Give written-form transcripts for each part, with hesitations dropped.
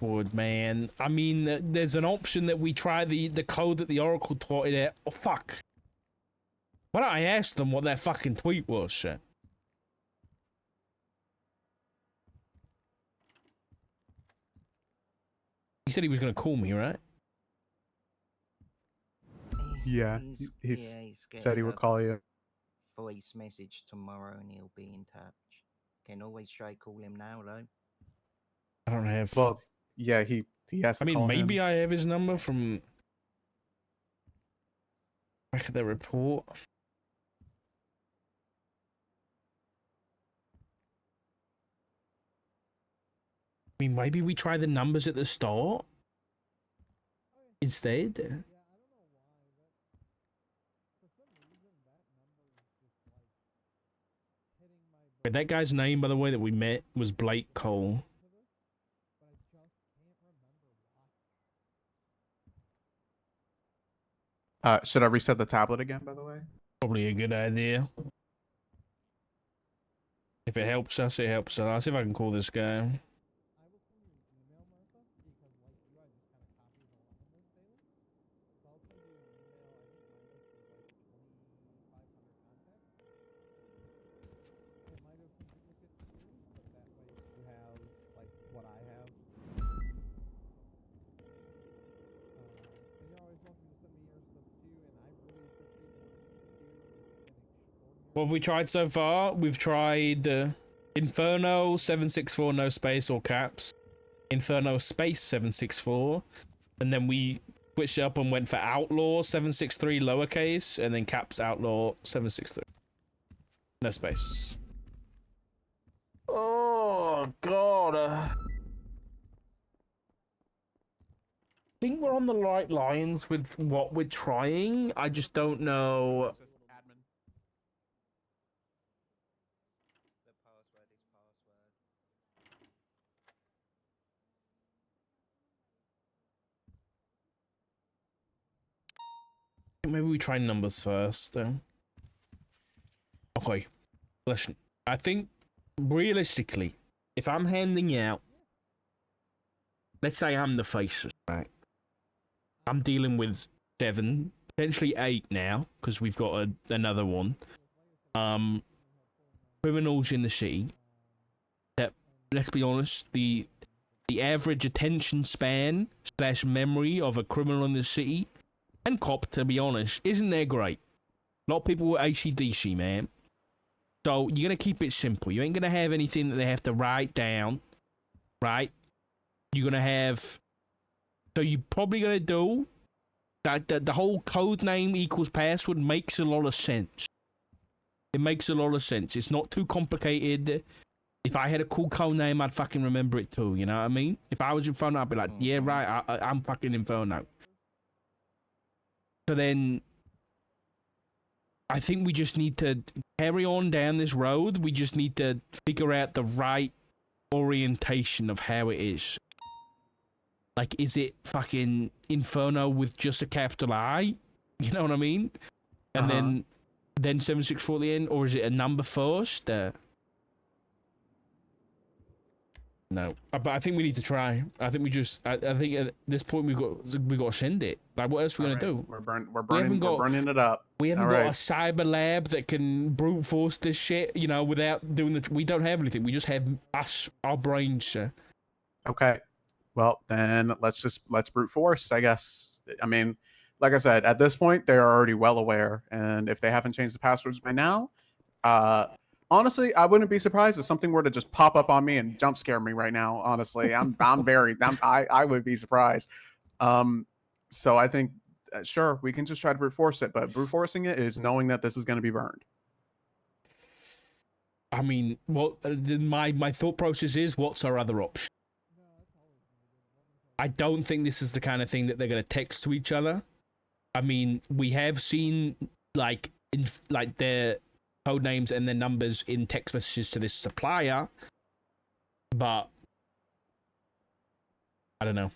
password, man. I mean, there's an option that we try the code that the Oracle tweeted at. Oh, fuck. Why don't I ask them what that fucking tweet was, shit? He said he was going to call me, right? Yeah, he said he would call you. Voice message tomorrow and he'll be in touch. Can always try call him now, though. I don't have... Well, yeah, he has to I mean, call maybe him. I have his number from... back at the report. I mean, maybe we try the numbers at the start instead. Wait, that guy's name, by the way, that we met was Blake Cole. Should I reset the tablet again, by the way? Probably a good idea. If it helps us, it helps us. I'll see if I can call this guy. What have we tried so far? We've tried Inferno 764 no space or caps, Inferno space 764, and then we switched it up and went for Outlaw 763 lowercase, and then caps Outlaw 763 no space. Oh god. I think we're on the right lines with what we're trying. I just don't know. Maybe we try numbers first, then. Okay. Listen, I think, realistically, if I'm handing out... Let's say I'm the faces, right? I'm dealing with 7, potentially 8 now, because we've got another one. Criminals in the city. That, let's be honest, the average attention span / memory of a criminal in the city... and cop, to be honest, isn't that great. A lot of people were AC/DC, man. So you're gonna keep it simple. You ain't gonna have anything that they have to write down, right? You're gonna have. So you're probably gonna do that. The whole code name equals password makes a lot of sense. It makes a lot of sense. It's not too complicated. If I had a cool code name, I'd fucking remember it too. You know what I mean? If I was Inferno, I'd be like, yeah, right. I'm fucking Inferno. So then, I think we just need to carry on down this road. We just need to figure out the right orientation of how it is. Like, is it fucking Inferno with just a capital I? You know what I mean? And then 764 at the end? Or is it a number first? No, but I think we need to try. I think we just. I think at this point we got to send it. Like, what else are we gonna do? We're burning it up. We haven't got a cyber lab that can brute force this shit. You know, without doing the. We don't have anything. We just have our brains, sir. Okay, well then let's brute force, I guess. I mean, like I said, at this point they're already well aware, and if they haven't changed the passwords by now, honestly, I wouldn't be surprised if something were to just pop up on me and jump scare me right now. Honestly, I would be surprised. So I think, sure, we can just try to brute force it, but brute forcing it is knowing that this is going to be burned. I mean, well, my thought process is, what's our other option? I don't think this is the kind of thing that they're going to text to each other. I mean, we have seen like their code names and their numbers in text messages to this supplier, but I don't know.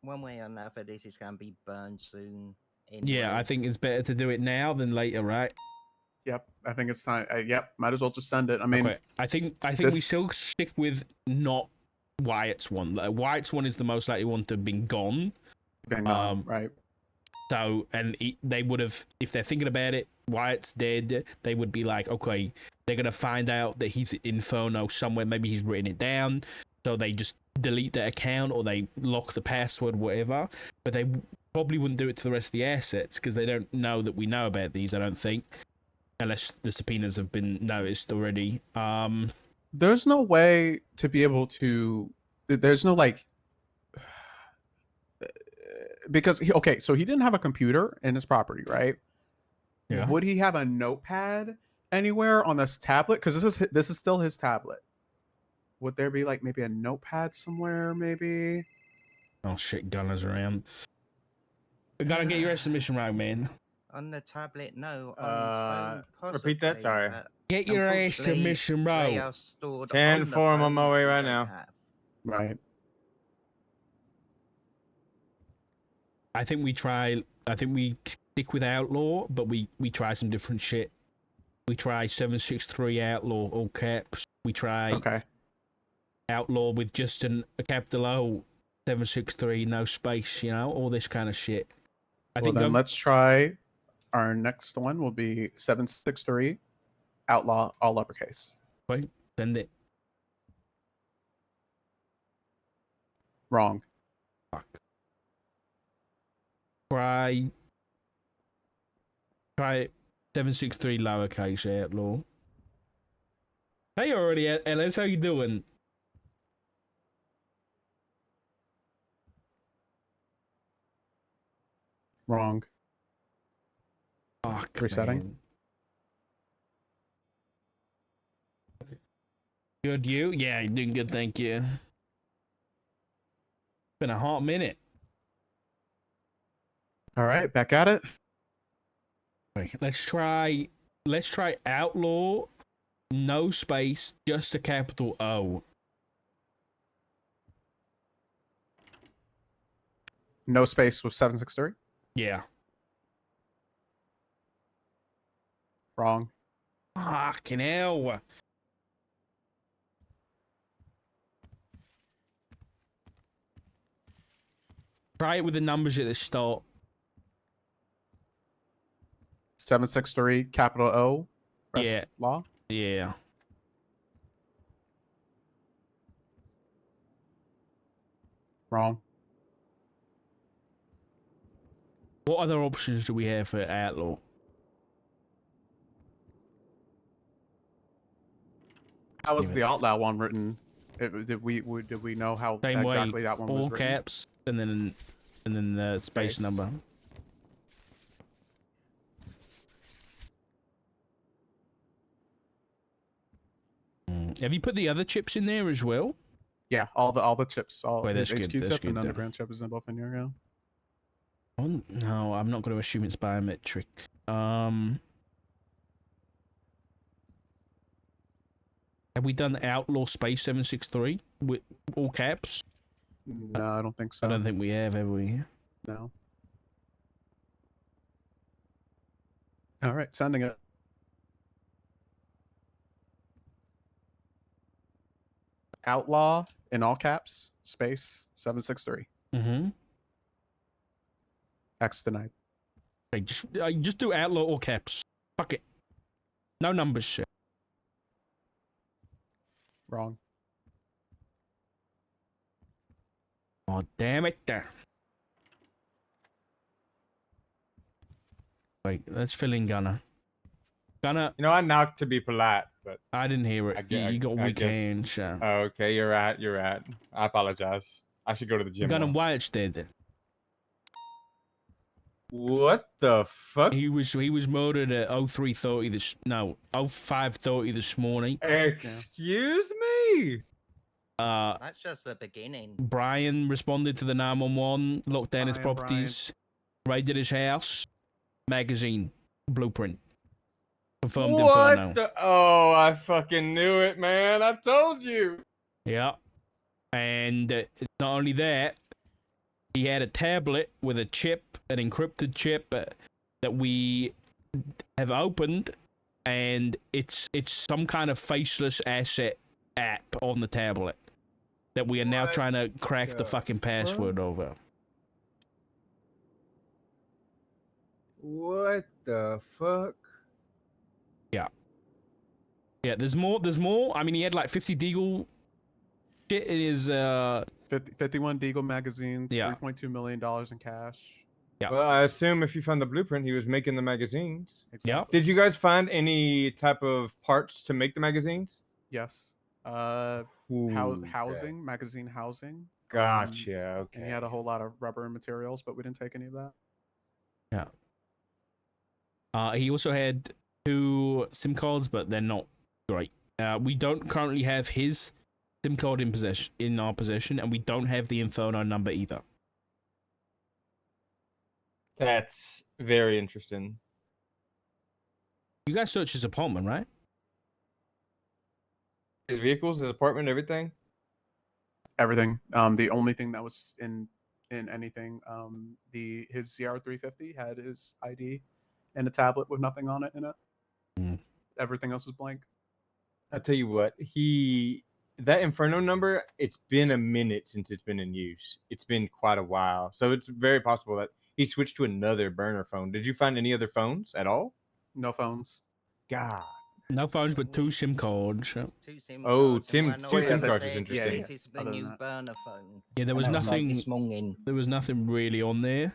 One way or another, this is going to be burned soon. Yeah, I think it's better to do it now than later, right? Yep, I think it's time. Yep, might as well just send it. I mean, okay. I think we still stick with not Wyatt's one. Wyatt's one is the most likely one to have been gone. Been gone, right? So, and they would have, if they're thinking about it, Wyatt's dead, they would be like, okay, they're going to find out that he's at Inferno somewhere. Maybe he's written it down. So they just delete that account or they lock the password, whatever. But they probably wouldn't do it to the rest of the assets because they don't know that we know about these, I don't think. Unless the subpoenas have been noticed already. There's no way to be able to. There's no like. Because okay, so he didn't have a computer in his property, right? Yeah. Would he have a notepad anywhere on this tablet? Because this is still his tablet. Would there be like maybe a notepad somewhere? Maybe. Oh shit, Gunner's around. We gotta get your submission right, man. On the tablet, no. On his phone, repeat that? possibly, Sorry. but Get your ass unfortunately, submission they right. are stored 10 on the form on phone, my way which we right don't now. have. Right. I think we stick with Outlaw, but we try some different shit. We try 763 Outlaw, all caps. We try Okay. Outlaw with just a capital O, 763, no space, you know, all this kind of shit. I Well, think then let's try. Our next one will be 763 Outlaw, all uppercase. send it. Wrong. Fuck. Try 763 lowercase Outlaw. Hey, already, Ellis, how you doing? Wrong. Fuck, Resetting. man. Good, you? Yeah, you're doing good, thank you. Been a hot minute. All right, back at it. Let's try Outlaw, no space, just a capital O. No space with 763. Yeah. Wrong. Fucking hell. Try it with the numbers at the start. 763 capital O. Rest Yeah. Law. Yeah. Wrong. What other options do we have for Outlaw? How was Give the Outlaw one written? Did we know how Same exactly way, that one all was written? caps, and then the space Space. number. Have you put the other chips in there as well? Yeah, all the chips, all Wait, that's his good, HQ that's chip good and then. underground chip is in both in here. Yeah. Oh, no, I'm not going to assume it's biometric. Have we done Outlaw Space 763 with all caps? No, I don't think so. I don't think we have we? No. All right, sending it. Outlaw in all caps, space 763. Mm-hmm. X denied. Hey, just do Outlaw all caps. Fuck it. No numbers, shit. Wrong. Oh, damn it. Wait, let's fill in Gunner. Gunner, You know, I knocked to be polite, but I didn't hear it. You got I weak guess- hands. So. oh, okay, you're right. You're right. I apologize. I should go to the gym. Gunner more. Wyatt's dead. What the fuck? He was murdered at 05:30 this morning. Excuse me? That's just the beginning. Brian responded to the 911, locked down his Brian, properties, raided his house, magazine, blueprint. Confirmed Inferno. What the? Oh, I fucking knew it, man. I told you. Yeah. And not only that, he had a tablet with a chip, an encrypted chip that we have opened, and it's some kind of faceless asset app on the tablet. that we are now What trying to crack the the fucking password over. What the fuck? Yeah, there's more. There's more. I mean, he had like 50 Deagle shit in his 51 Deagle magazines, Yeah. $3.2 million in cash. Yeah. Well, I assume if you found the blueprint, he was making the magazines. Exactly. Did you guys find any type of parts to make the magazines? Yes. Ooh, Housing, magazine housing. Gotcha. Okay. And he had a whole lot of rubber materials, but we didn't take any of that. He also had 2 SIM cards, but they're not great. We don't currently have his SIM card in our possession, and we don't have the Inferno number either. That's very interesting. You guys searched his apartment, right? His vehicles, his apartment, everything. Everything. The only thing that was in anything, his CR350 had his ID and a tablet with nothing on it in it. Mm. Everything else is blank. I'll tell you what, that Inferno number, it's been a minute since it's been in use. It's been quite a while. So it's very possible that he switched to another burner phone. Did you find any other phones at all? No phones. God. No phones, but 2 SIM cards. Two SIM Oh, cards and Tim, one 2 on SIM the cards is set. interesting. This is the Other than new that. burner phone. Yeah, there was And that like nothing. this morning. There was nothing really on there.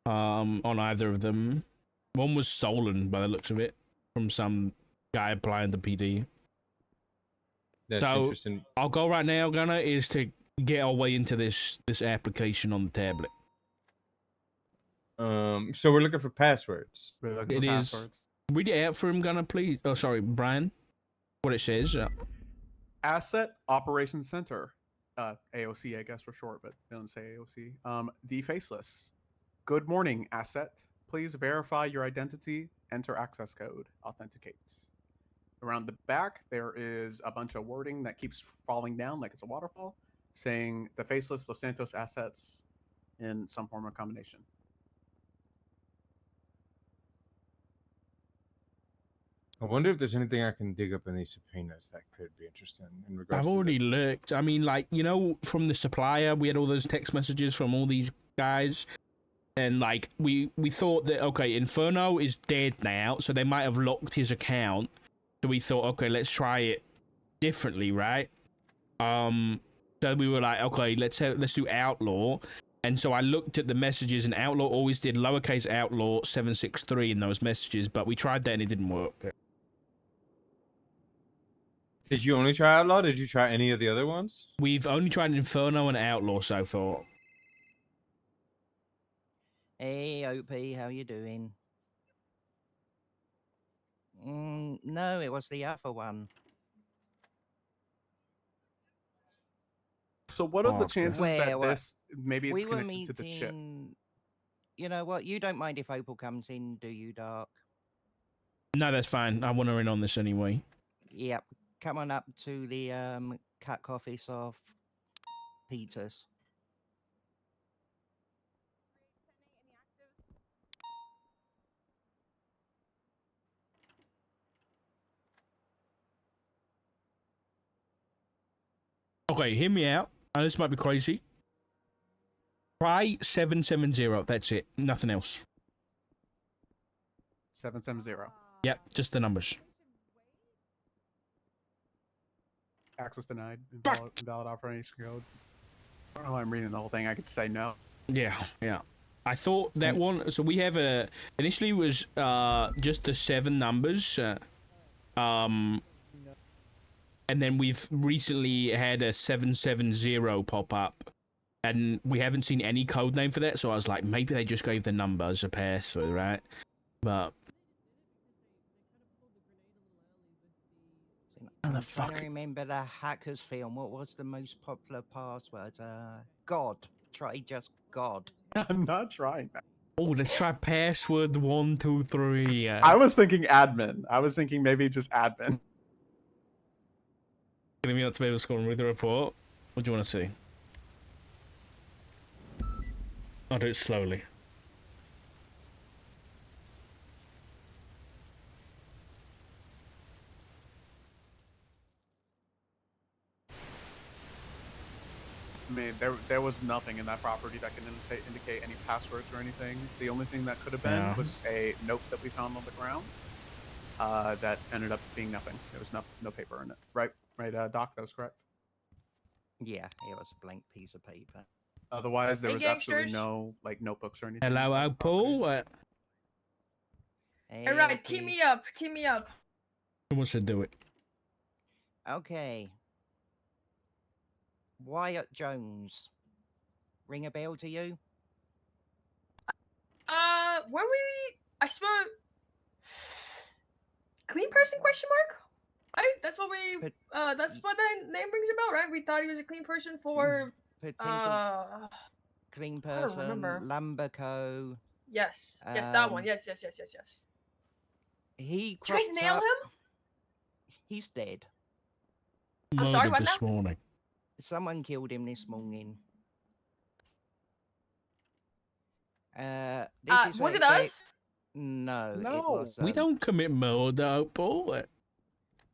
On either of them. One was stolen by the looks of it from some guy applying the PD. That's So- interesting. Our goal right now, Gunner, is to get our way into this application on the tablet. So we're looking for passwords. We're looking It for is- passwords. Read it out for him, Gunner, please. Oh, sorry, Brian. What it says. Asset Operations Center. AOC, I guess for short, but it doesn't say AOC. The faceless. Good morning, Asset. Please verify your identity. Enter access code. Authenticates. Around the back, there is a bunch of wording that keeps falling down like it's a waterfall, saying the faceless Los Santos assets in some form of combination. I wonder if there's anything I can dig up in these subpoenas that could be interesting in regards I've to already looked. I mean, like, you know, from the supplier, we had all those text messages from all these guys. And, like, we thought that, okay, Inferno is dead now, so they might have locked his account. So we thought, okay, let's try it differently, right? So we were like, okay, let's do Outlaw. And so I looked at the messages, and Outlaw always did lowercase Outlaw 763 in those messages, but we tried that and it didn't work. Did you only try Outlaw? Did you try any of the other ones? We've only tried Inferno and Outlaw so far. Hey, OP, how you doing? No, it was the other one. So what are the Okay. chances Where, that what? this maybe it's We were connected to the chip? meeting. You know what? You don't mind if Opal comes in, do you, Dark? No, that's fine. I want her in on this anyway. Yep. Come on up to the cut office of Peters. Okay, hear me out. This might be crazy. Try 770. That's it. Nothing else. 770. Yep, just the numbers. Access denied. Fuck. Invalid operation code. I don't know why I'm reading the whole thing. I could say no. Yeah. I thought that one. So we have initially was just the 7 numbers. And then we've recently had a 770 pop up, and we haven't seen any code name for that. So I was like, maybe they just gave the numbers a password, right? But I'm trying fuck. to remember the hackers film. What was the most popular password? God. Try just God. I'm not trying that. Oh, let's try password 123. I was thinking admin. I was thinking maybe just admin. Gonna be able to be able to score and read the report. What do you want to see? I'll do it slowly. I mean, there was nothing in that property that can indicate any passwords or anything. The only thing that could have been Yeah. was a note that we found on the ground. That ended up being nothing. There was no paper in it. Right, Doc. That was correct. Yeah, it was a blank piece of paper. Otherwise, there Hey, was absolutely gangsters. no like notebooks or anything. Hello, inside the property. Paul. All right, team me up. Team me up. Who wants to do it? Okay. Wyatt Jones. Ring a bell to you? When we, I swear, clean person question mark? Right? That's what we, But- that's what that name brings about, right? We thought he was a clean person for, Potential clean I don't person, remember. Lumberco. yes, that one. Um, Yes. He Did you guys cropped nail up- him? He's dead. I'm sorry, Murdered what this morning. Someone killed him this morning. This is Was where it gets- us? No, No. it was. We don't commit murder, Paul.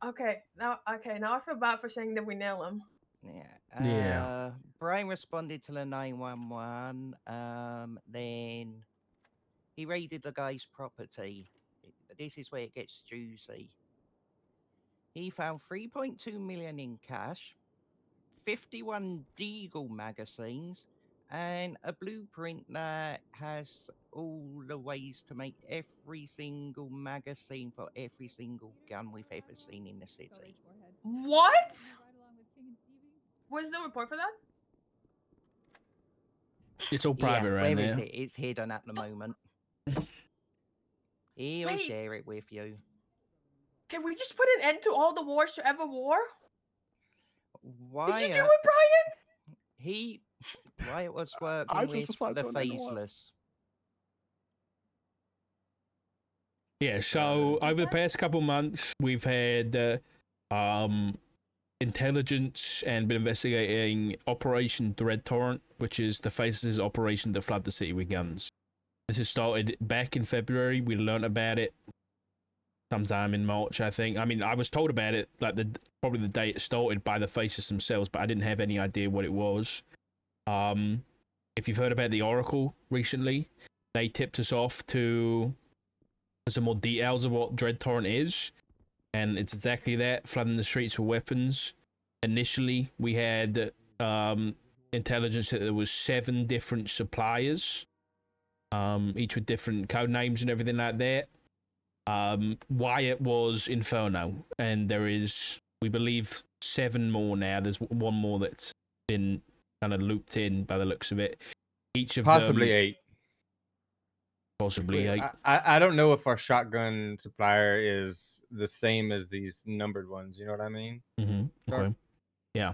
Okay, now I feel bad for saying that we nail him. Yeah. Yeah. Brian responded to the 911. Then he raided the guy's property. This is where it gets juicy. He found 3.2 million in cash, 51 Deagle magazines, and a blueprint that has all the ways to make every single magazine for every single gun we've ever seen in the city. What? Where's the report for that? It's all private Yeah, around where is there. it? It's hidden at the moment. He'll Wait. share it with you. Can we just put an end to all the wars to ever war? Why? Did you do it, Brian? Wyatt was working I just with responded the to an NOR. faceless. Yeah, so over the past couple months, we've had intelligence and been investigating Operation Dread Torrent, which is the Faces' operation to flood the city with guns. This has started back in February. We learned about it sometime in March, I think. I mean, I was told about it like probably the day it started by the Faces themselves, but I didn't have any idea what it was. If you've heard about the Oracle recently, they tipped us off to some more details of what Dread Torrent is, and it's exactly that, flooding the streets with weapons. Initially, we had intelligence that there was 7 different suppliers, each with different code names and everything like that. Wyatt was Inferno, and there is, we believe, 7 more now. There's one more that's been kind of looped in by the looks of it. Each of Possibly them, 8. possibly 8. I don't know if our shotgun supplier is the same as these numbered ones. You know what I mean? Mm-hmm. Sure. Okay. Yeah.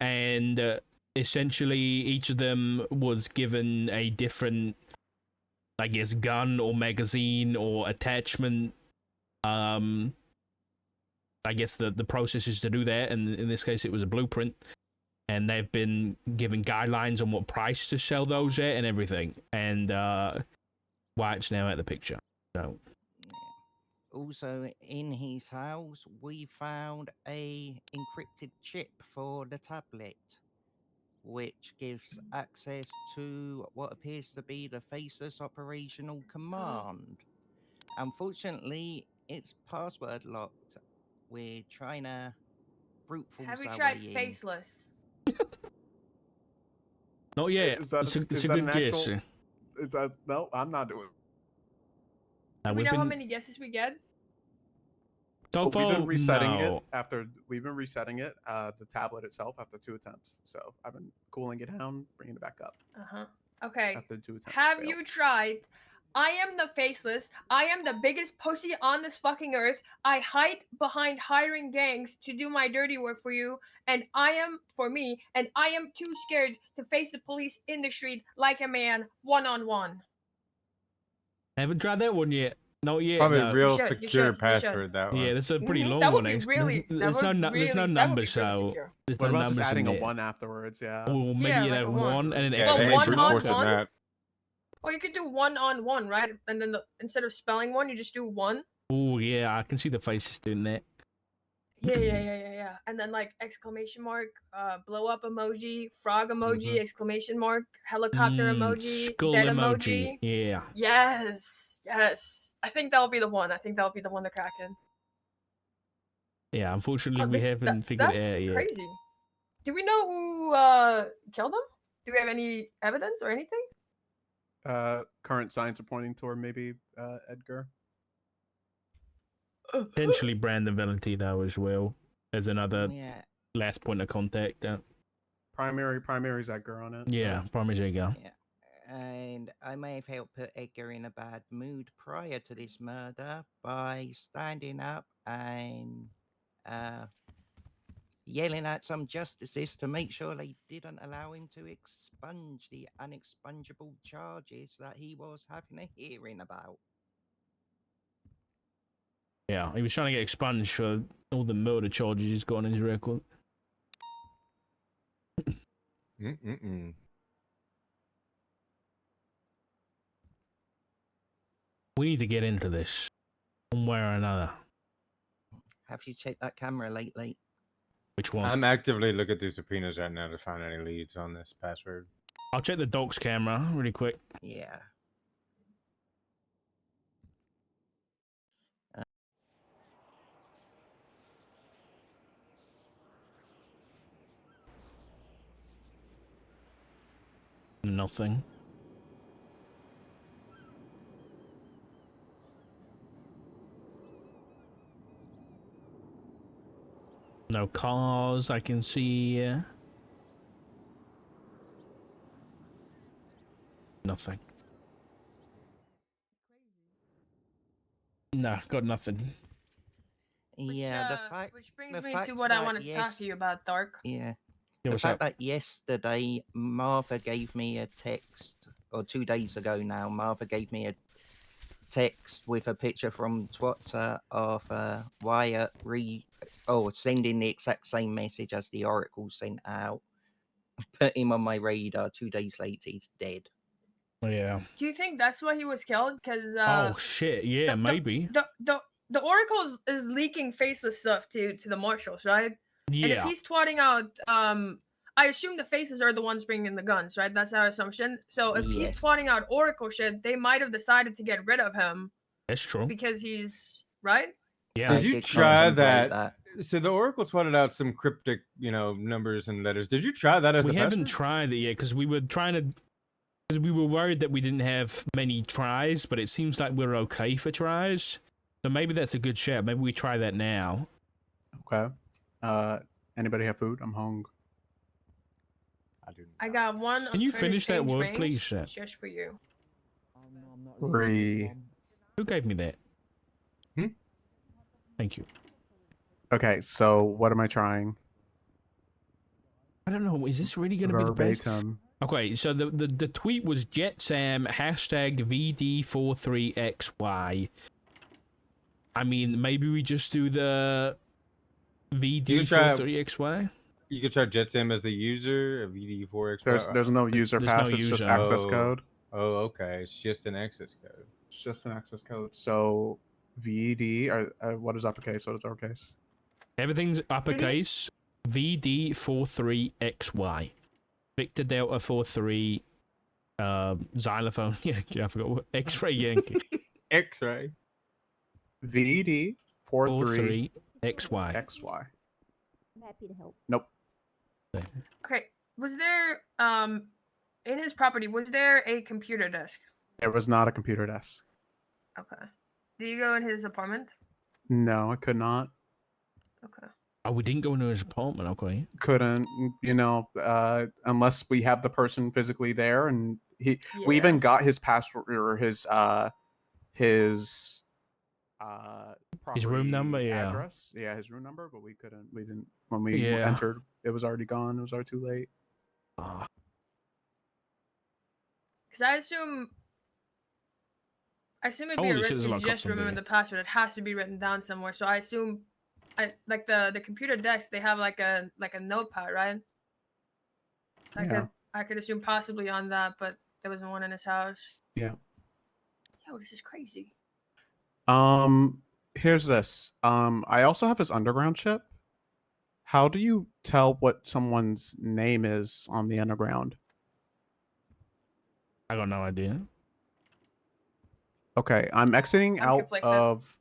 And essentially each of them was given a different, I guess, gun or magazine or attachment. I guess the process is to do that, and in this case it was a blueprint. And they've been given guidelines on what price to sell those at and everything. And Wyatt's now out of the picture. So Also, in his house, we found a encrypted chip for the tablet, which gives access to what appears to be the Faceless operational command. Unfortunately, it's password locked. We're trying to brute force Have you our tried way in. faceless? not yet. Is that it's a- a, it's is a that good an guess. actual- Is that no? I'm not doing. Do we We've know how been many guesses we get? so We've far, been resetting no. it after we've been resetting it, the tablet itself after 2 attempts. So I've been cooling it down, bringing it back up Okay. after 2 attempts. Have failed. you tried? I am the faceless. I am the biggest pussy on this fucking earth. I hide behind hiring gangs to do my dirty work for you, and I am too scared to face the police in the street like a man, one-on-one. Haven't tried that one yet. Not yet. Probably no. real should, you secure should, you password that one. Yeah, that's a pretty long That would one. be actually. really. There's no numbers, so there's What no about just numbers in adding a there. 1 afterwards? Yeah. Or maybe Yeah, like that a 1 one. and an Yeah, Well, they exclamation ain't brute one on mark. forcing one? that. Or you could do one-on-one, right? And then instead of spelling one, you just do one. Oh yeah, I can see the faces doing that. Yeah. And then like exclamation mark, blow up emoji, frog emoji, exclamation mark, helicopter emoji, skull dead emoji. emoji. Yeah. Yes. I think that'll be the one. I think that'll be the one to crack in. Yeah, unfortunately, Oh, we haven't figured it that's out yet. crazy. Do we know who killed him? Do we have any evidence or anything? Current signs are pointing toward maybe Edgar. Potentially Brandon Valentino as well as another Yeah. last point of contact. Primary's Edgar on it. Yeah, promise you go. Yeah. And I may have helped put Edgar in a bad mood prior to this murder by standing up and yelling at some justices to make sure they didn't allow him to expunge the unexpungible charges that he was having a hearing about. Yeah, he was trying to get expunged for all the murder charges he's got on his record. We need to get into this one way or another. Have you checked that camera lately? Which one? I'm actively looking through subpoenas right now to find any leads on this password. I'll check the docs camera really quick. Yeah. Nothing. No cars I can see. Nothing. No, got nothing. Yeah, the fact which brings the me to fact what I that, wanted to talk to you about, Dark. Yeah. Yeah, The what's fact up? that yesterday Martha gave me a text, or 2 days ago now, Martha gave me a text with a picture from Twitter of Wyatt sending the exact same message as the Oracle sent out. Put him on my radar. 2 days later, he's dead. Yeah. Do you think that's why he was killed? Because Oh shit! Yeah, maybe. The Oracle is leaking faceless stuff to the marshals, right? Yeah. And if he's twatting out, I assume the faces are the ones bringing the guns, right? That's our assumption. So if he's Yes. twatting out Oracle shit, they might have decided to get rid of him That's true. because he's right. Yeah. I Did you did try contemplate that? So the Oracle twatted out some cryptic, numbers and letters. Did you try that as We a haven't password? tried it yet because we were trying to. Because we were worried that we didn't have many tries, but it seems like we're okay for tries. So maybe that's a good shout. Maybe we try that now. Okay. Anybody have food? I'm hungry. I got one. Can you finish that unfurnished word, range please, sir? just for you. 3. Who gave me that? Hmm? Thank you. Okay, so what am I trying? I don't know. Is this really going to be the best? Verbatim. Okay, so the tweet was JetSam #VD43XY. I mean, maybe we just do the VD43XY. You could try JetSam as the user of VD4X. There's no user There's pass. no It's just user. access Oh. code. Oh, okay. It's just an access code. It's just an access code. So VD or what is uppercase? What is lowercase? Everything's uppercase. VD43XY. Victor Delta 43. Xylophone. Yeah, I forgot what. X-ray Yankee. X-ray. VD 43 XY. XY. I'm happy to help. Nope. Okay. Was there in his property, was there a computer desk? There was not a computer desk. Okay. Did you go in his apartment? No, I could not. Okay. Oh, we didn't go into his apartment. Okay. Couldn't, unless we have the person physically there, and we Yeah. even got his password or his room number, property yeah. address. Yeah, his room number, but we didn't when we Yeah. entered, it was already gone. It was already too late. Because I assume it'd be Holy a shit, risk there's a to lot of just cops on remember there. the password. It has to be written down somewhere. So I assume, like the computer desk, they have like a notepad, right? Yeah. I could assume possibly on that, but there wasn't one in his house. Yeah. Yo, this is crazy. here's this. I also have his underground chip. How do you tell what someone's name is on the underground? I got no idea. Okay, I'm exiting I'm out conflicted. of.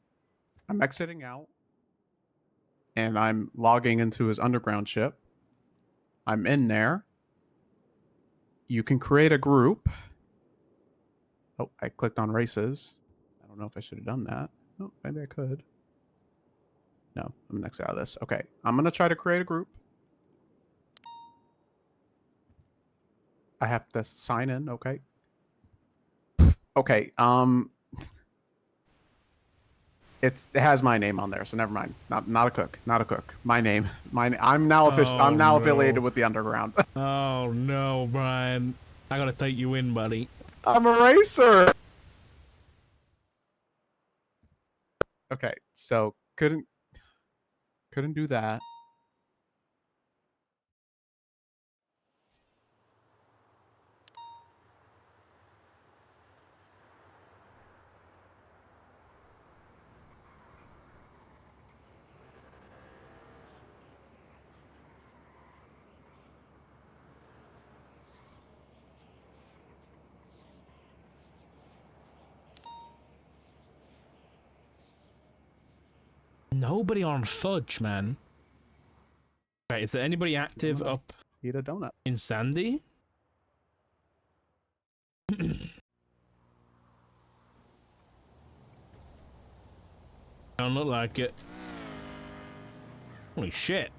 I'm exiting out, and I'm logging into his underground chip. I'm in there. You can create a group. Oh, I clicked on races. I don't know if I should have done that. Oh, maybe I could. No, I'm gonna exit out of this. Okay, I'm gonna try to create a group. I have to sign in. Okay. Okay. It has my name on there, so never mind. Not a cook. Not a cook. My name. I'm now official. I'm Oh, now no. affiliated with the underground. Oh no, Brian. I gotta take you in, buddy. I'm a racer. Okay, so couldn't do that. Nobody on Fudge, man. Right, is there anybody active up Eat a donut. in Sandy? Don't look like it. Holy shit.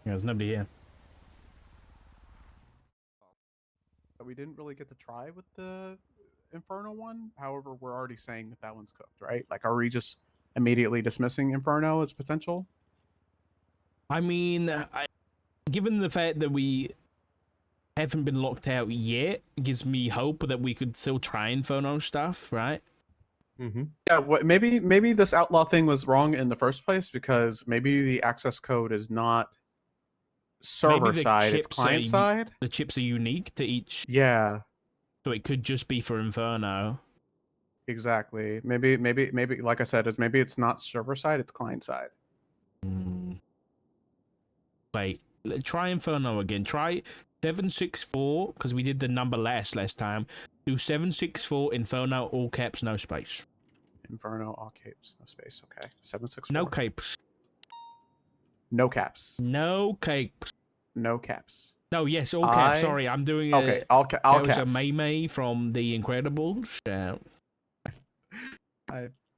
Yeah, there's nobody here. We didn't really get to try with the Inferno one. However, we're already saying that that one's cooked, right? Like, are we just immediately dismissing Inferno as potential? I mean, given the fact that we haven't been locked out yet, it gives me hope that we could still try Inferno stuff, right? Mm-hmm. Yeah, maybe this outlaw thing was wrong in the first place because maybe the access code is not server the side, it's chips are client side. The chips are unique to each, Yeah, so it could just be for Inferno. exactly. Maybe like I said, maybe it's not server side, it's client side. Wait, try Inferno again. Try 764, because we did the number last time. Do 764 Inferno, all caps, no space. Inferno, all capes, no space. Okay, 764. No capes. No caps. No capes. No caps. No, yes, all caps. Sorry, I'm doing a... Okay, all There was caps. a May from The Incredibles. I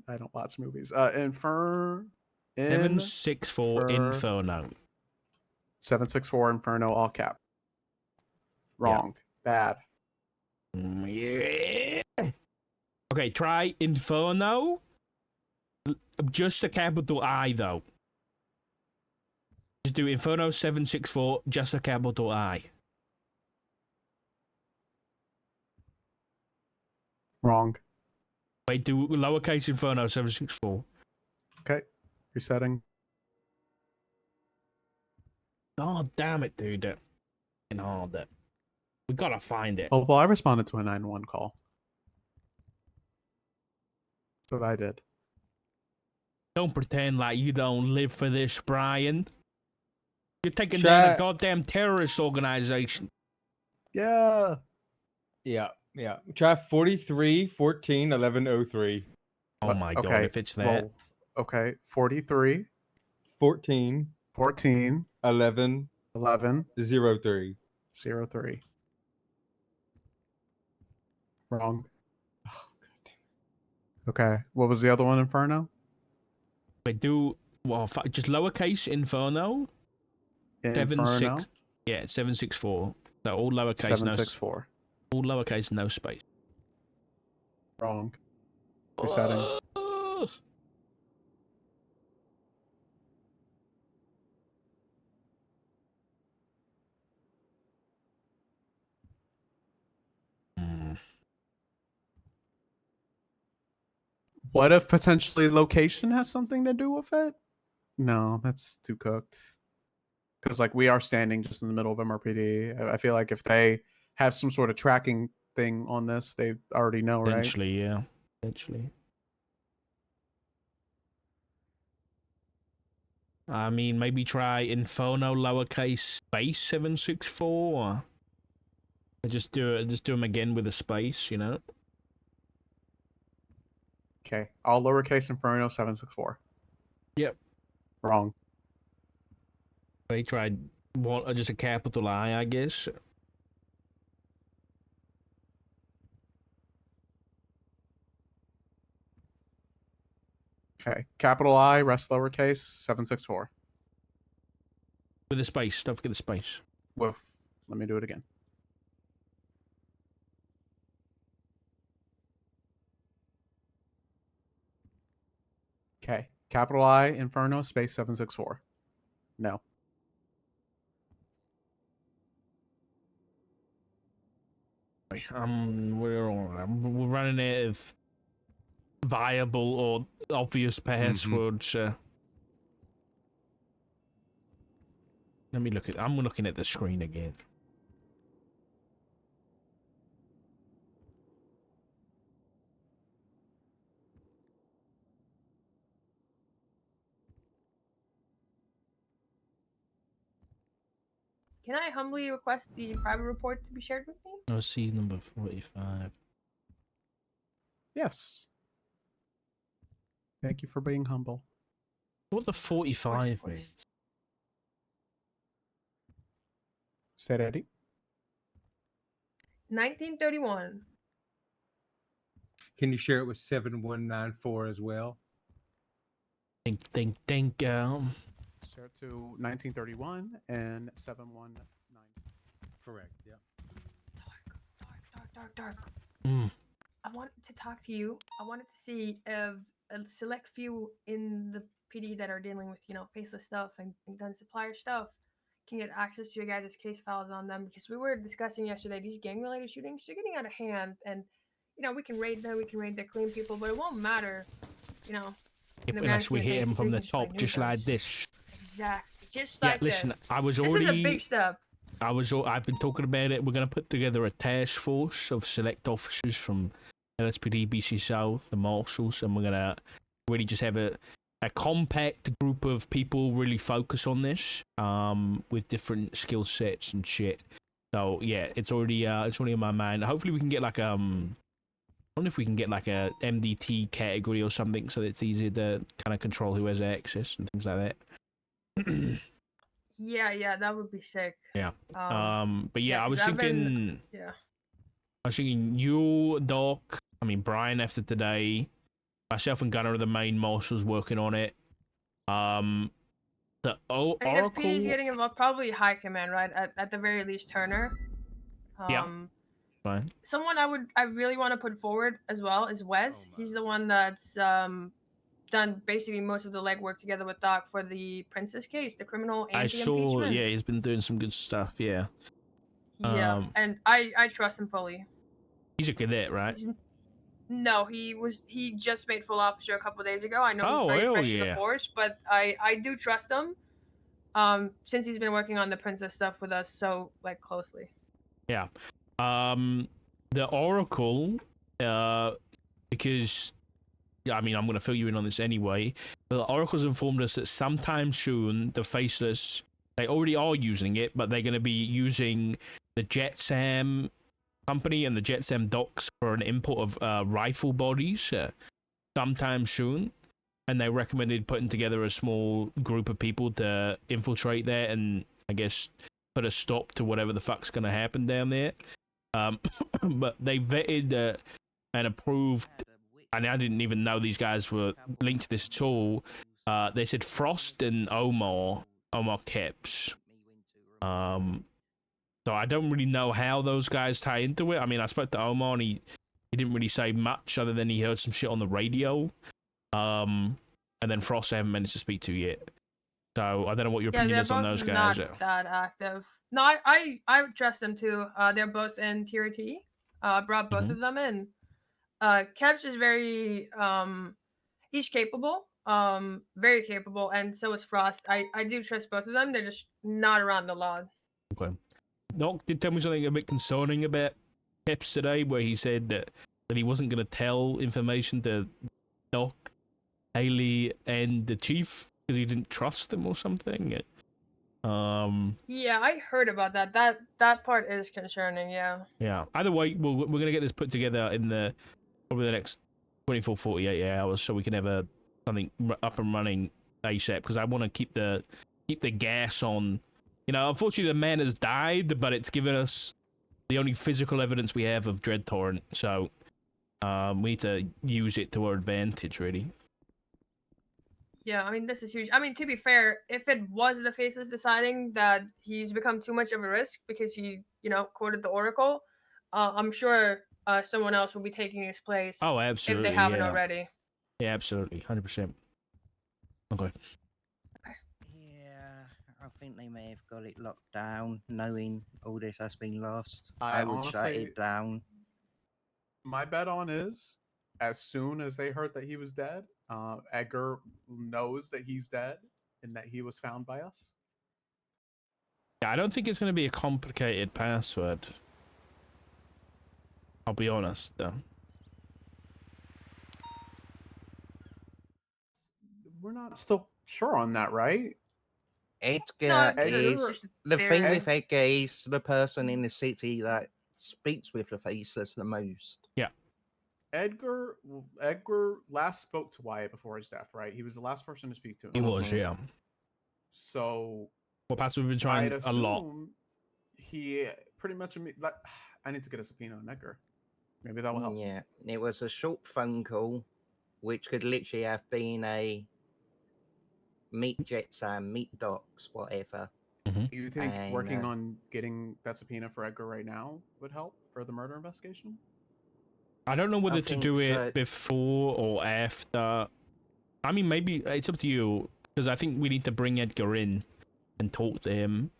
don't watch movies. 764 Inferno. 764 Inferno, all cap. Wrong. Bad. Yeah. Okay, try Inferno. Just a capital I, though. Just do Inferno 764, just a capital I. Wrong. Wait, do lowercase Inferno 764. Okay. Resetting. Oh, damn it, dude. Hard. We gotta find it. Oh, well, I responded to a 911 call. That's what I did. Don't pretend like you don't live for this, Brian. You're taking down a goddamn terrorist organization. Yeah. Yeah. Try 43 14 1103. Oh my god, if it's that. Well, okay. 43, 14 14, 11 11, 03. 03. Wrong. Oh, god. Okay. What was the other one, Inferno? Wait, do... Well, just lowercase Inferno. Inferno. 764. So all lowercase, 764. All lowercase, no space. Wrong. Resetting. What if potentially location has something to do with it? No, that's too cooked. because like we are standing just in the middle of MRPD. I feel like if they have some sort of tracking thing on this, they already know, right? Potentially, yeah. Potentially. I mean, maybe try Inferno lowercase space 764. Or just do them again with a space, you know. Okay, all lowercase Inferno 764. Yep. Wrong. They tried just a capital I guess. Okay, capital I, rest lowercase 764. With a space. Don't forget the space. With, let me do it again. Okay, capital I, Inferno, space 764. No. We're running out of viable or obvious passwords. Let me look at. I'm looking at the screen again. Can I humbly request the private report to be shared with me? Oh, see number 45. Yes. Thank you for being humble. What the 45 Of course. means? Say that, Eddie. 1931. Can you share it with 7194 as well? Think. Share it to 1931 and 719. Correct. Yeah. Dark. Mm. I wanted to talk to you. I wanted to see if a select few in the PD that are dealing with, faceless stuff and gun supplier stuff can get access to your guys' case files on them, because we were discussing yesterday these gang-related shootings, they're getting out of hand, and we can raid them, we can raid their clean people, but it won't matter, in the Unless we grand scheme of hit things, him 'cause from we the can spray top, new just like guns. this. Exactly, just Yeah, like listen, this. I was This already. is a big step. I've been talking about it. We're gonna put together a task force of select officers from LSPD, BC South, the marshals, and we're gonna really just have a compact group of people really focus on this, with different skill sets and shit. So yeah, it's already in my mind. Hopefully we can get like I wonder if we can get like a MDT category or something, so that it's easier to kind of control who has access and things like that. Yeah, that would be sick. Yeah. But yeah, yeah, I 'cause was I've been- thinking. Yeah. I was thinking you, Doc, Brian after today, myself and Gunnar are the main marshals working on it. The I mean, if Oracle. PD's getting involved, probably high command, right? At the very least, Turner. Yeah. Fine. Someone I really want to put forward as well is Wes. He's the one that's done basically most of the legwork together with Doc for the Princess case, the criminal I and the saw. impeachment. Yeah, he's been doing some good stuff. Yeah. Yeah, and I trust him fully. He's a cadet, right? No, he just made full officer a couple days ago. I know he's Oh, very hell fresh in yeah. the force, but I do trust him. Since he's been working on the Princess stuff with us so closely. Yeah. The Oracle, because I'm going to fill you in on this anyway. The Oracle's informed us that sometime soon the Faceless, they already are using it, but they're going to be using the JetSam company and the JetSam docks for an import of rifle bodies sometime soon. And they recommended putting together a small group of people to infiltrate there and I guess put a stop to whatever the fuck's going to happen down there. But they vetted and approved, and I didn't even know these guys were linked to this at all. They said Frost and Omar Kepps. So I don't really know how those guys tie into it. I spoke to Omar and he didn't really say much other than he heard some shit on the radio. And then Frost I haven't managed to speak to yet. So I don't know what your opinion is on those guys. Not that active. No, I trust them too. They're both in Tier T. I brought both of them in. Kebs is very he's capable. very capable, and so is Frost. I do trust both of them. They're just not around the log. Okay. Doc did tell me something a bit concerning about Pips today, where he said that he wasn't going to tell information to Doc, Haley, and the chief because he didn't trust them or something. Yeah, I heard about that. That part is concerning. Yeah. Yeah. Either way, we're going to get this put together in probably the next 24, 48 hours, so we can have something up and running ASAP. Because I want to keep the gas on. You know, unfortunately, the man has died, but it's given us the only physical evidence we have of Dread Torrent. So we need to use it to our advantage, really. Yeah, I mean, this is huge. I mean, to be fair, if it was the Faceless deciding that he's become too much of a risk because he, quoted the Oracle, I'm sure someone else will be taking his place. Oh, absolutely. If they haven't yeah. already. Yeah, absolutely. 100%. Okay. Yeah, I think they may have got it locked down, knowing all this has been lost. I would shut honestly- it down. My bet on is, as soon as they heard that he was dead, Edgar knows that he's dead and that he was found by us. Yeah, I don't think it's going to be a complicated password. I'll be honest, though. We're not still sure on that, right? Edgar it's is just the theory. thing with Edgar is the person in the city that speaks with the Faceless the most. Edgar last spoke to Wyatt before his death, right? He was the last person to speak to him. He was, yeah. So What password we've been trying I'd a lot. assume he pretty much I need to get a subpoena on Edgar. Maybe that will help. Yeah, it was a short phone call, which could literally have been a meet Jetson, meet Docs, whatever. Do you think And, working on getting that subpoena for Edgar right now would help for the murder investigation? I don't know whether I to think do so. it before or after. I mean, maybe it's up to you, because I think we need to bring Edgar in and talk to him.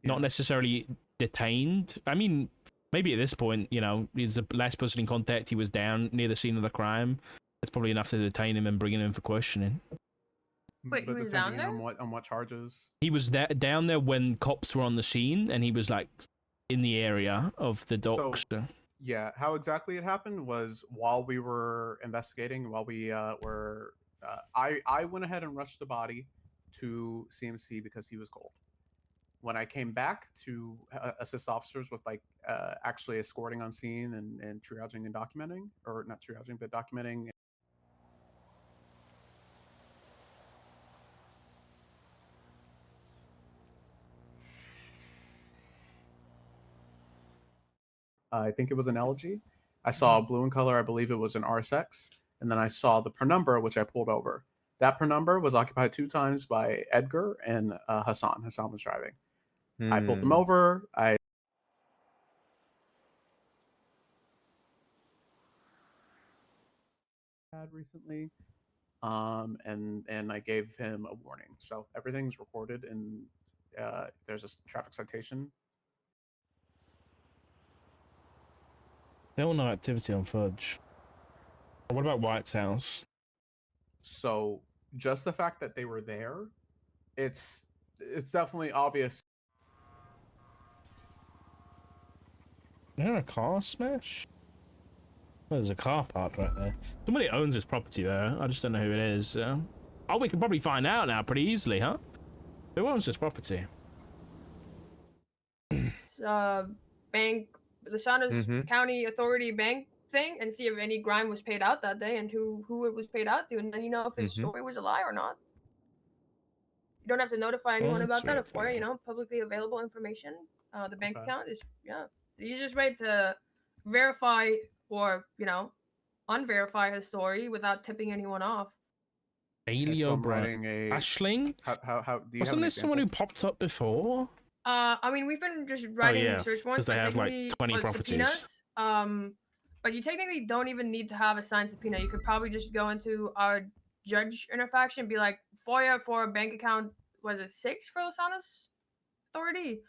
Yeah. Not necessarily detained. I mean, maybe at this point, he's the last person in contact. He was down near the scene of the crime. That's probably enough to detain him and bring him in for questioning. Wait, he But was down depending there? on what charges? He was down there when cops were on the scene, and he was like in the area of the docks. Yeah, how exactly it happened was while we were investigating, while we were, I went ahead and rushed the body to CMC because he was cold. When I came back to assist officers with actually escorting on scene and triaging and documenting, or not triaging, but documenting. I think it was an LG. I saw a blue in color. I believe it was an RSX. And then I saw the per number, which I pulled over. That per number was occupied 2 times by Edgar and Hassan. Hassan was driving. I pulled them over. I had recently, and I gave him a warning. So everything's recorded, and there's a traffic citation. There were no activity on Fudge. What about White's house? So just the fact that they were there, it's definitely obvious. Is there a car smash? Well, there's a car parked right there. Somebody owns this property there. I just don't know who it is. Oh, we can probably find out now pretty easily, huh? Who owns this property? Bank, the Sanders County Authority bank thing, and see if any grime was paid out that day and who it was paid out to, and then if his story was a lie or not. You don't have to notify anyone about that. If for publicly available information, the bank account is the easiest way to verify or unverify his story without tipping anyone off. Bailey So I'm O'Brien. writing a Ashling? how do you Wasn't have this someone who popped up before? I mean, we've been just writing yeah, search warrants. they have, like, technically- 20 or properties. subpoenas. But you technically don't even need to have a signed subpoena. You could probably just go into our judge interfaction and be like, FOIA for a bank account, was it 6 for Losana's Authority?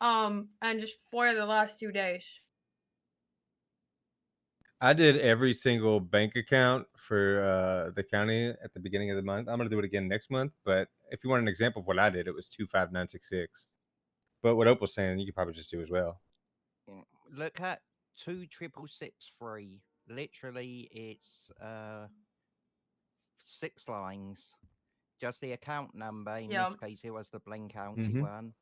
And just FOIA the last 2 days. I did every single bank account for the county at the beginning of the month. I'm gonna do it again next month. But if you want an example of what I did, it was 25966. But what Opal's saying, you could probably just do as well. Yeah. Look at 26663. Literally, it's 6 lines. Just the account number. In Yeah. this case, it was the Blaine County one.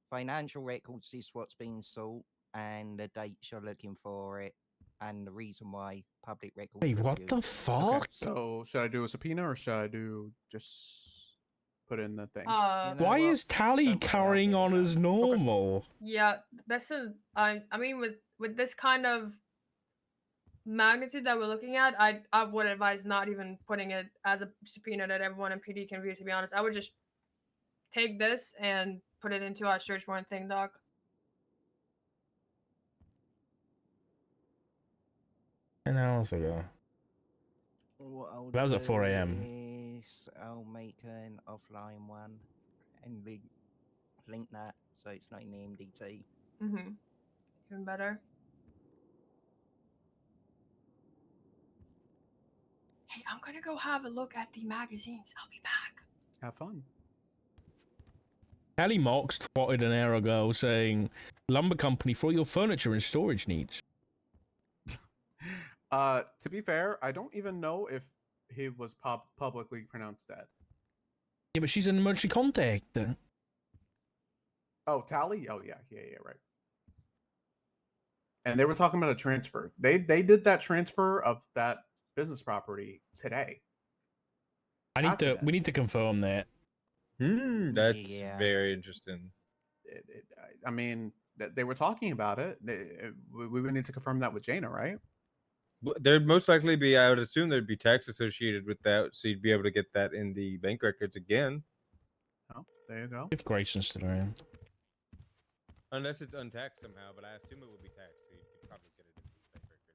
Financial records is what's being sought, and the dates you're looking for it, and the reason why public records. Wait, what the review. fuck? So should I do a subpoena or should I do just put in the thing? You know Why what? is Tally Don't worry, I'll carrying get it on done. as normal? Yeah, best of, I mean, with this kind of magnitude that we're looking at, I would advise not even putting it as a subpoena that everyone in PD can view. To be honest, I would just take this and put it into our search warrant thing, Doc. An hours ago. What I'll That was at do 4 a.m. is I'll make an offline one and link that so it's not in the MDT. Mm-hmm. Even better. Hey, I'm gonna go have a look at the magazines. I'll be back. Have fun. Tally Mox twatted an hour ago saying, lumber company for all your furniture and storage needs. To be fair, I don't even know if he was publicly pronounced dead. Yeah, but she's an emergency contact. Oh, Tally? Oh, yeah, right. And they were talking about a transfer. They did that transfer of that business property today. We need to confirm that. That's Yeah. very interesting. I mean, they were talking about it. We would need to confirm that with Jaina, right? There'd most likely be, I would assume there'd be tax associated with that, so you'd be able to get that in the bank records again. Oh, there you go. If Grayson's still around. Unless it's untaxed somehow, but I assume it will be taxed, so you could probably get it in the bank records.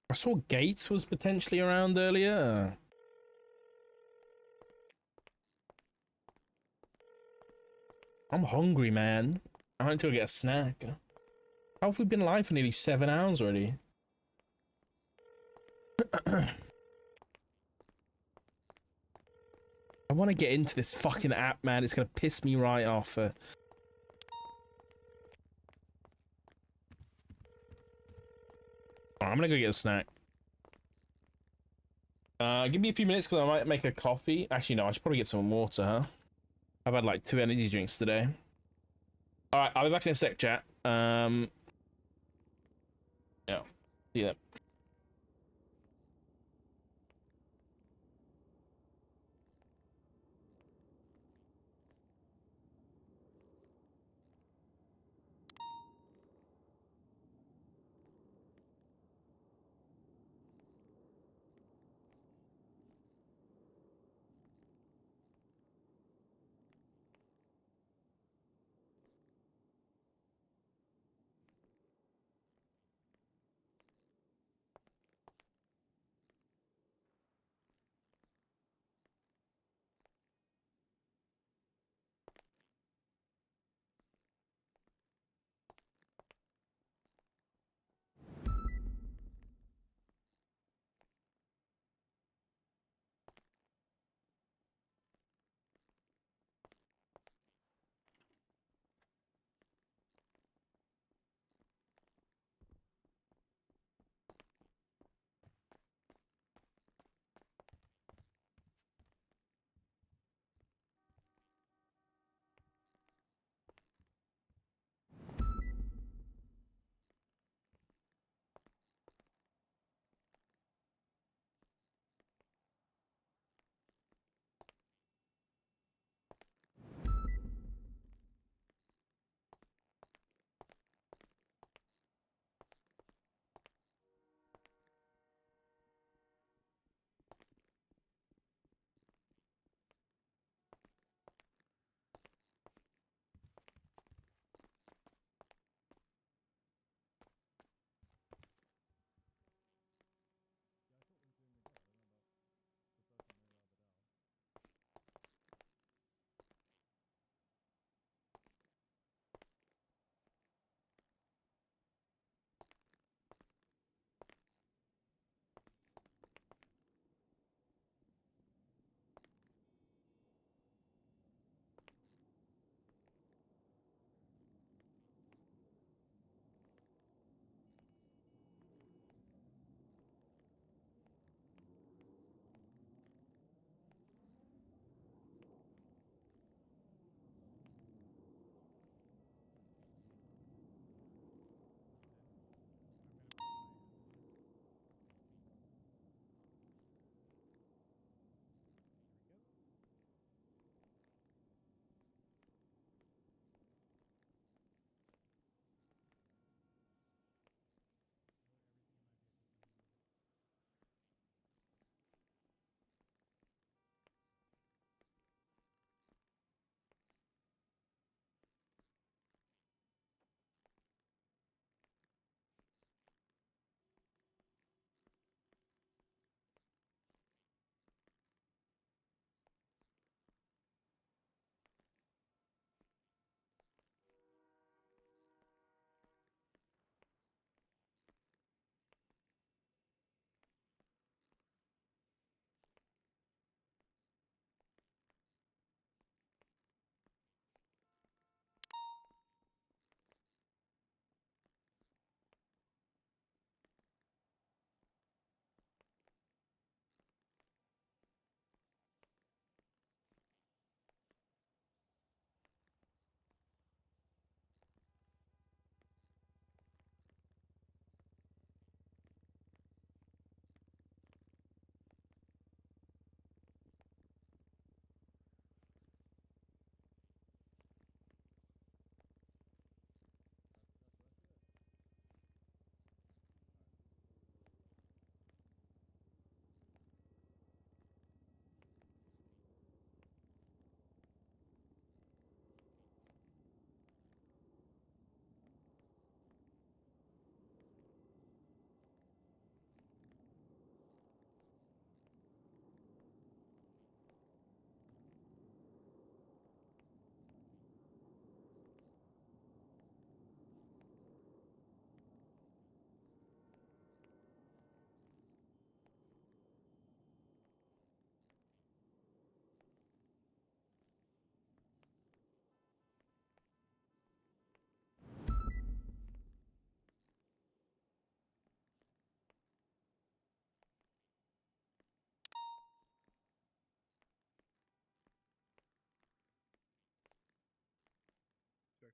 I saw Gates was potentially around earlier. I'm hungry, man. I need to go get a snack. How have we been live for nearly 7 hours already? I want to get into this fucking app, man. It's going to piss me right off. I'm going to go get a snack. Give me a few minutes because I might make a coffee. Actually, no, I should probably get some water, huh? I've had like 2 energy drinks today. Alright, I'll be back in a sec, chat. Yeah. See you then.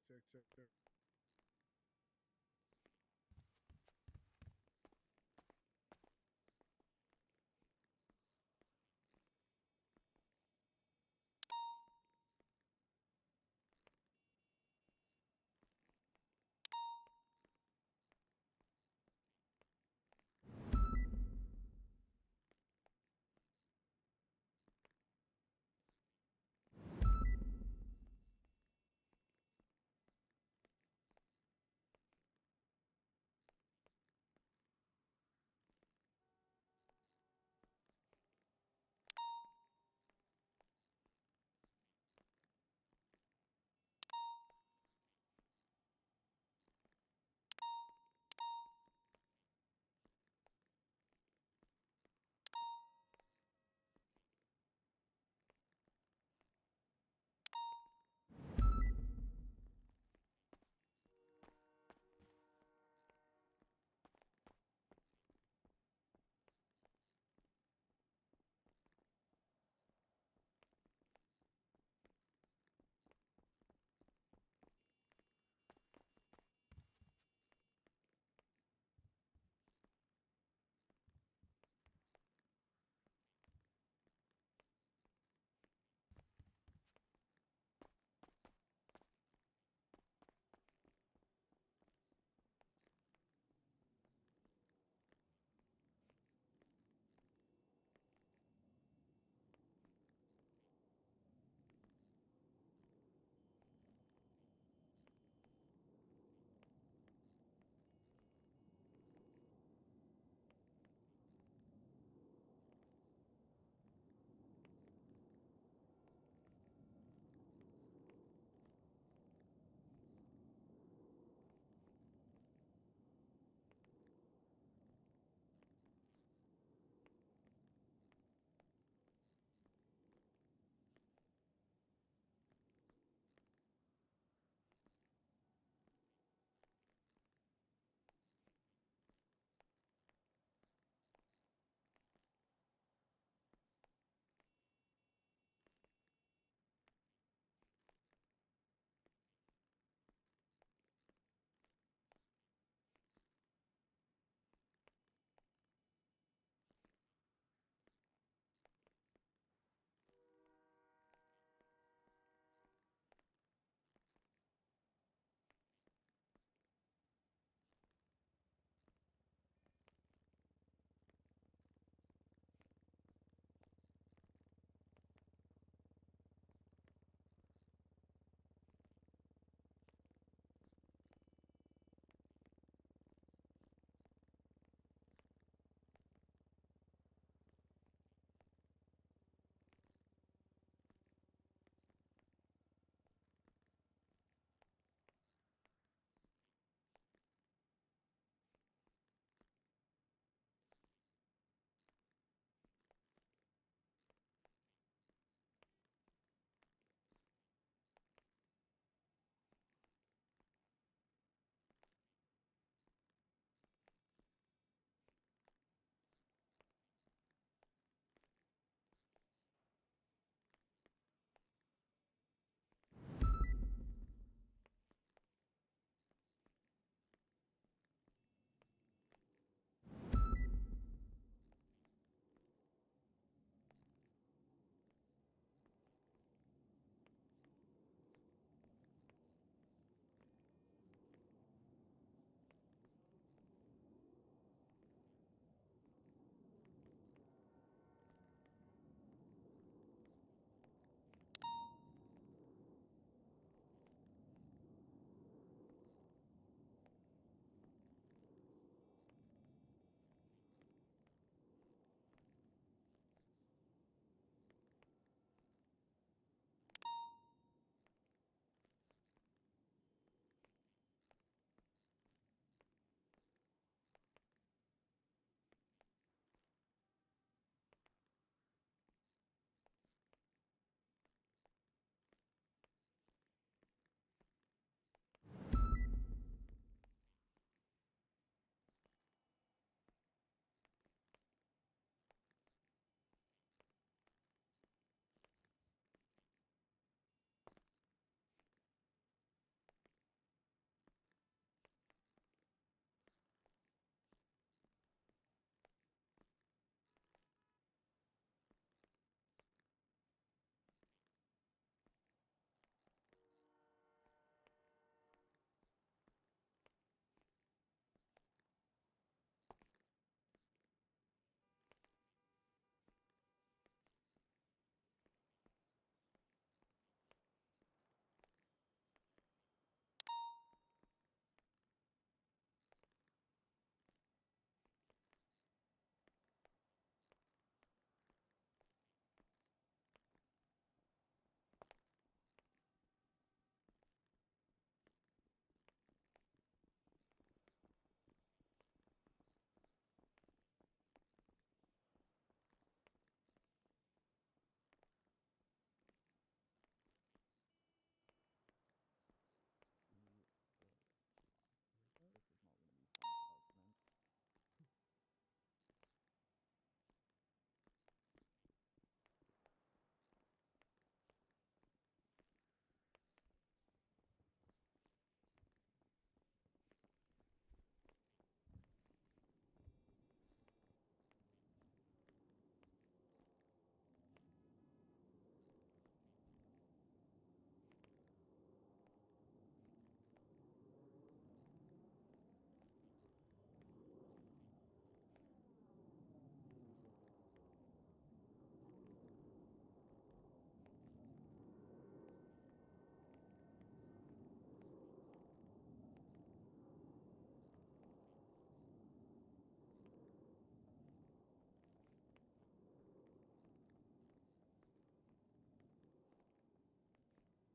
check.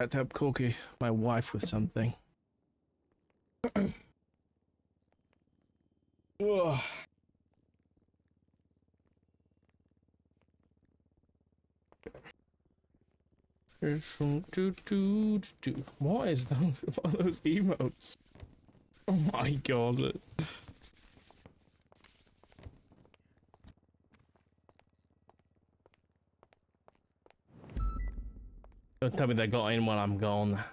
had to help Corky, my wife, with something. Ugh. What is those? What are those emotes? Oh my god. Don't tell me they got in while I'm gone. I'm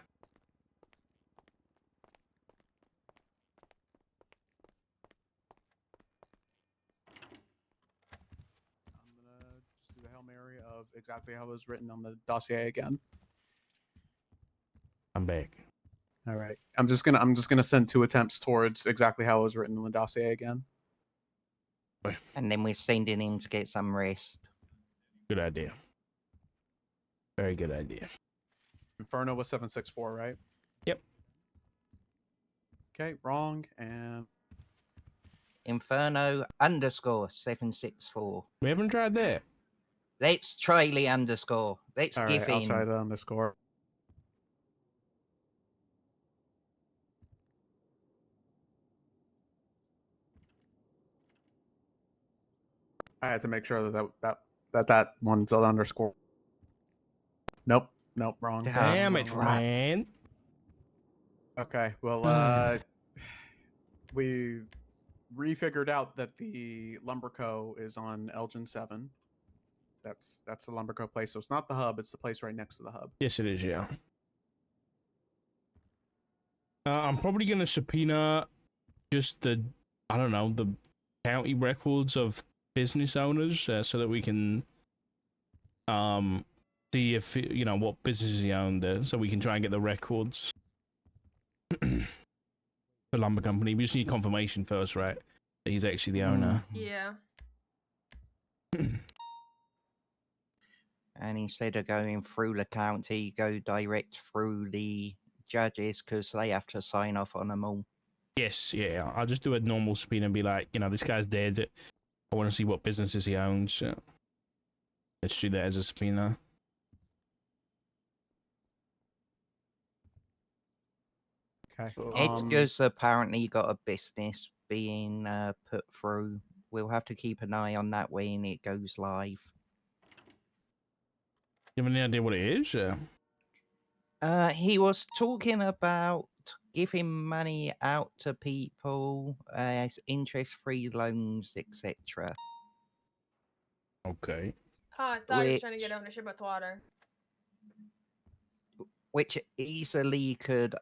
gonna just do the Hail Mary of exactly how it was written on the dossier again. I'm back. All right. I'm just gonna send 2 attempts towards exactly how it was written on the dossier again. And then we're sending him to get some rest. Good idea. Very good idea. Inferno was 764, right? Yep. Okay, wrong. And Inferno _ 764. We haven't tried that. Let's try the underscore. Let's all give right, I'll in. try the underscore. I had to make sure that one's an underscore. Nope, wrong. Damn it, crap. man. Okay, well, we refigured out that the Lumberco is on Elgin 7. That's the Lumberco place. So it's not the hub; it's the place right next to the hub. Yes, it is, yeah. I'm probably gonna subpoena just the, I don't know, the county records of business owners, so that we can see if you know what businesses he owned there, so we can try and get the records. The lumber company. We just need confirmation first, right? That he's actually the owner. Yeah. And instead of going through the county, go direct through the judges because they have to sign off on them all. Yes, yeah. I'll just do a normal subpoena and be like, you know, this guy's dead. I want to see what businesses he owns. Let's do that as a subpoena. Okay. Edgar's apparently got a business being put through. We'll have to keep an eye on that when it goes live. You have any idea what it is? He was talking about giving money out to people as interest-free loans, etc. Okay. Oh, I thought he was trying to get ownership of water. Which easily could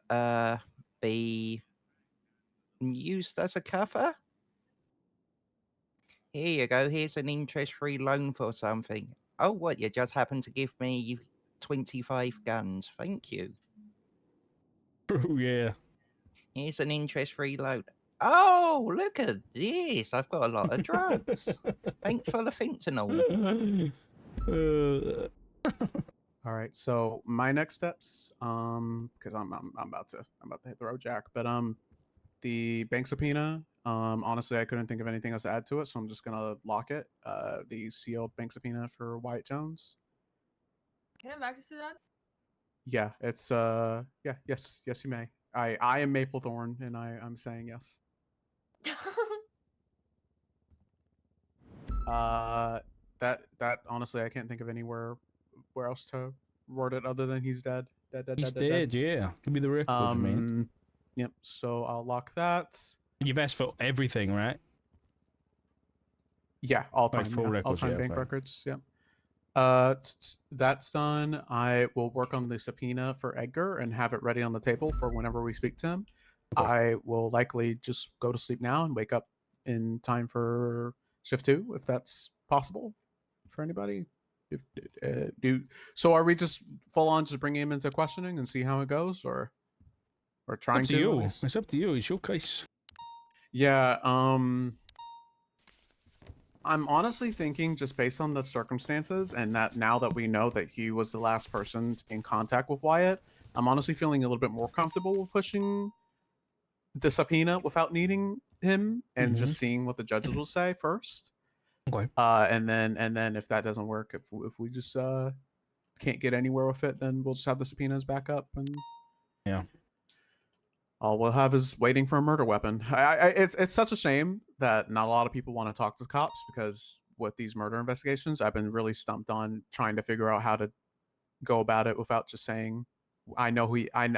be used as a cover. Here you go. Here's an interest-free loan for something. Oh, what? You just happened to give me 25 guns. Thank you. Oh, yeah. Here's an interest-free loan. Oh, look at this. I've got a lot of drugs. Thanks for the fentanyl. All right. So my next steps, because I'm about to hit the road, Jack. But the bank subpoena. Honestly, I couldn't think of anything else to add to it, so I'm just gonna lock it. The sealed bank subpoena for Wyatt Jones. Can I have access to that? Yeah, it's yes, you may. I am Maplethorn, and I'm saying yes. That honestly, I can't think of anywhere where else to word it other than he's dead. He's dead, yeah. Give me the records, man. Yep. So I'll lock that. You've asked for everything, right? Yeah, all time. full Yeah, records, all time yeah, bank fine. records. Yep. That's done. I will work on the subpoena for Edgar and have it ready on the table for whenever we speak to him. Okay. I will likely just go to sleep now and wake up in time for shift 2, if that's possible for anybody. If so, are we just full on just bringing him into questioning and see how it goes, or trying It's up to to? you. It's up to you. It's your case. Yeah. I'm honestly thinking, just based on the circumstances and that now that we know that he was the last person to be in contact with Wyatt, I'm honestly feeling a little bit more comfortable with pushing the subpoena without needing him and just seeing what the judges will say first. Okay. And then if that doesn't work, if we just can't get anywhere with it, then we'll just have the subpoenas back up, and Yeah. all we'll have is waiting for a murder weapon. It's such a shame that not a lot of people want to talk to cops, because with these murder investigations, I've been really stumped on trying to figure out how to go about it without just saying, I know who I